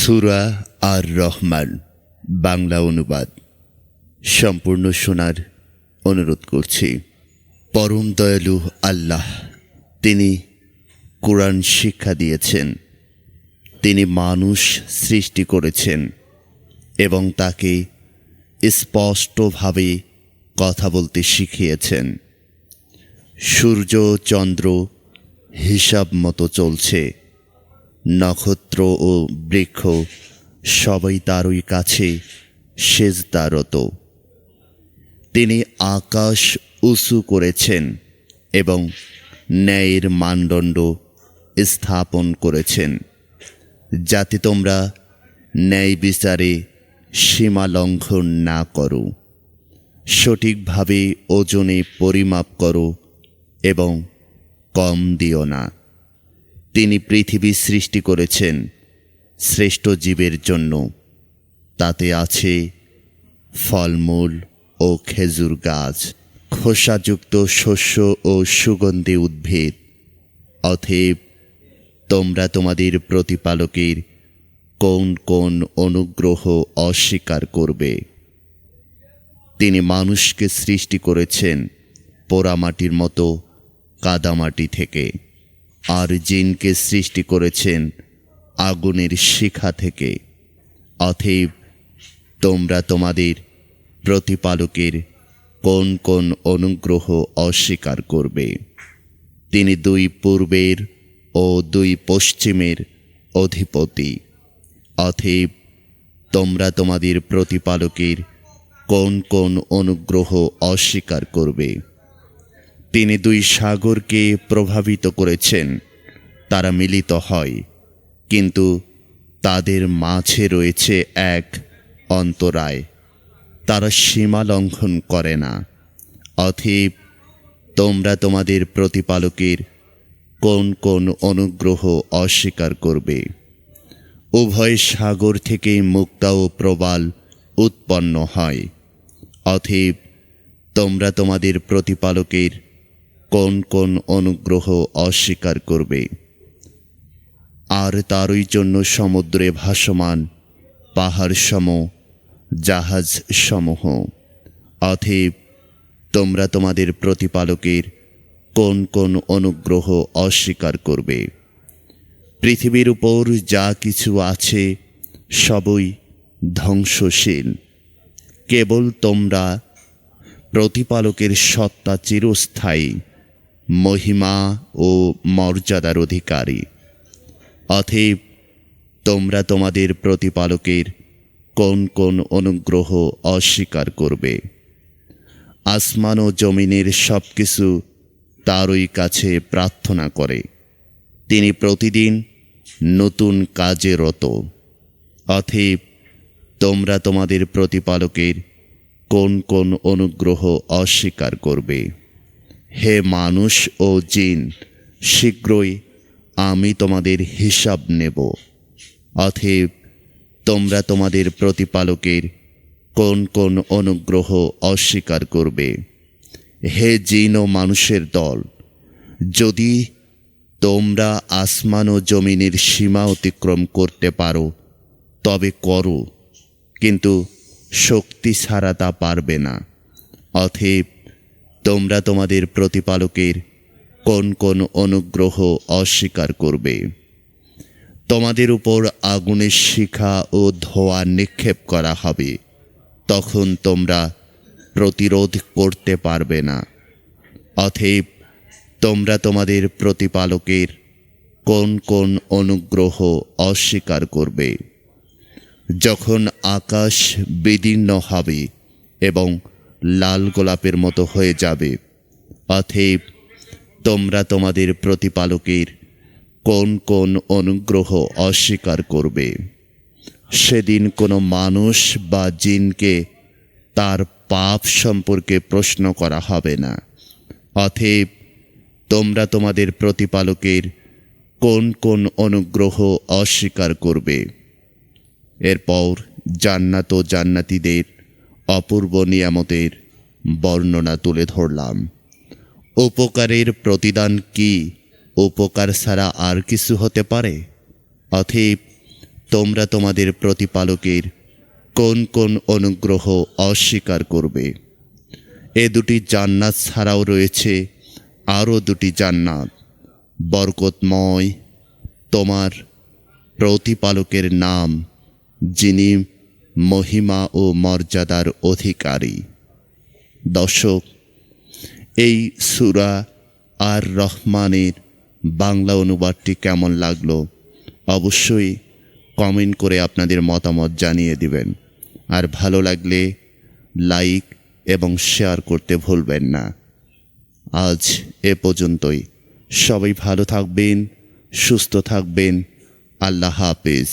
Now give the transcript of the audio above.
সূরা আর রহমান বাংলা অনুবাদ সম্পূর্ণ শোনার অনুরোধ করছি। পরম দয়ালু আল্লাহ, তিনি কোরআন শিক্ষা দিয়েছেন। তিনি মানুষ সৃষ্টি করেছেন এবং তাকে স্পষ্টভাবে কথা বলতে শিখিয়েছেন। সূর্য চন্দ্র হিসাব মতো চলছে, নক্ষত্র ও বৃক্ষ সবাই তারই কাছে সেজদারত। তিনি আকাশ উঁচু করেছেন এবং ন্যায়ের মানদণ্ড স্থাপন করেছেন, যাতে তোমরা ন্যায় বিচারে সীমা লঙ্ঘন না করো। সঠিকভাবে ওজনে পরিমাপ করো এবং কম দিও না। তিনি পৃথিবী সৃষ্টি করেছেন শ্রেষ্ঠ জীবের জন্য। তাতে আছে ফলমূল ও খেজুর গাছ, খোসাযুক্ত শস্য ও সুগন্ধি উদ্ভিদ। অতএব তোমরা তোমাদের প্রতিপালকের কোন কোন অনুগ্রহ অস্বীকার করবে? তিনি মানুষকে সৃষ্টি করেছেন পোড়ামাটির মতো কাদামাটি থেকে, আর জিনকে সৃষ্টি করেছেন আগুনের শিখা থেকে। অতএব তোমরা তোমাদের প্রতিপালকের কোন কোন অনুগ্রহ অস্বীকার করবে? তিনি দুই পূর্বের ও দুই পশ্চিমের অধিপতি। অতএব তোমরা তোমাদের প্রতিপালকের কোন কোন অনুগ্রহ অস্বীকার করবে? তিনি দুই সাগরকে প্রভাবিত করেছেন, তারা মিলিত হয়, কিন্তু তাদের মাঝে রয়েছে এক অন্তরায়, তারা সীমা লঙ্ঘন করে না। অতএব তোমরা তোমাদের প্রতিপালকের কোন কোন অনুগ্রহ অস্বীকার করবে? উভয় সাগর থেকে মুক্তা ও প্রবাল উৎপন্ন হয়। অতএব তোমরা তোমাদের প্রতিপালকের কোন কোন অনুগ্রহ অস্বীকার করবে? আর তারই জন্য সমুদ্রে ভাসমান পাহাড়সমূহ, জাহাজ সমূহ। অতএব তোমরা তোমাদের প্রতিপালকের কোন কোন অনুগ্রহ অস্বীকার করবে? পৃথিবীর উপর যা কিছু আছে সবই ধ্বংসশীল। কেবল তোমরা প্রতিপালকের সত্তা চিরস্থায়ী, মহিমা ও মর্যাদার অধিকারী। অতএব তোমরা তোমাদের প্রতিপালকের কোন কোন অনুগ্রহ অস্বীকার করবে? আসমান ও জমিনের সব কিছু তারই কাছে প্রার্থনা করে। তিনি প্রতিদিন নতুন কাজে রত। অতএব তোমরা তোমাদের প্রতিপালকের কোন কোন অনুগ্রহ অস্বীকার করবে? হে মানুষ ও জিন, শীঘ্রই আমি তোমাদের হিসাব নেব। অতএব তোমরা তোমাদের প্রতিপালকের কোন কোন অনুগ্রহ অস্বীকার করবে? হে জিন ও মানুষের দল, যদি তোমরা আসমান ও জমিনের সীমা অতিক্রম করতে পারো তবে করো, কিন্তু শক্তি ছাড়া তা পারবে না। অতএব তোমরা তোমাদের প্রতিপালকের কোন কোন অনুগ্রহ অস্বীকার করবে? তোমাদের উপর আগুনের শিখা ও ধোঁয়া নিক্ষেপ করা হবে, তখন তোমরা প্রতিরোধ করতে পারবে না। অতএব তোমরা তোমাদের প্রতিপালকের কোন কোন অনুগ্রহ অস্বীকার করবে? যখন আকাশ বিদীর্ণ হবে এবং লাল গোলাপের মতো হয়ে যাবে, অতএব তোমরা তোমাদের প্রতিপালকের কোন কোন অনুগ্রহ অস্বীকার করবে? সেদিন কোনো মানুষ বা জিনকে তার পাপ সম্পর্কে প্রশ্ন করা হবে না। অতএব তোমরা তোমাদের প্রতিপালকের কোন কোন অনুগ্রহ অস্বীকার করবে? এরপর জান্নাত ও জান্নাতীদের অপূর্ব নিয়ামতের বর্ণনা তুলে ধরলাম। উপকারের প্রতিদান কি উপকার ছাড়া আর কিছু হতে পারে? অতএব তোমরা তোমাদের প্রতিপালকের কোন কোন অনুগ্রহ অস্বীকার করবে? এ দুটি জান্নাত ছাড়াও রয়েছে আরও দুটি জান্নাত, বরকতময়। তোমার প্রতিপালকের নাম, যিনি মহিমা ও মর্যাদার অধিকারী। দর্শক, এই সূরা আর রহমানের বাংলা অনুবাদটি কেমন লাগলো অবশ্যই কমেন্ট করে আপনাদের মতামত জানিয়ে দিবেন। আর ভালো লাগলে লাইক এবং শেয়ার করতে ভুলবেন না। আজ এ পর্যন্তই। সবাই ভালো থাকবেন, সুস্থ থাকবেন। আল্লাহ হাফেজ।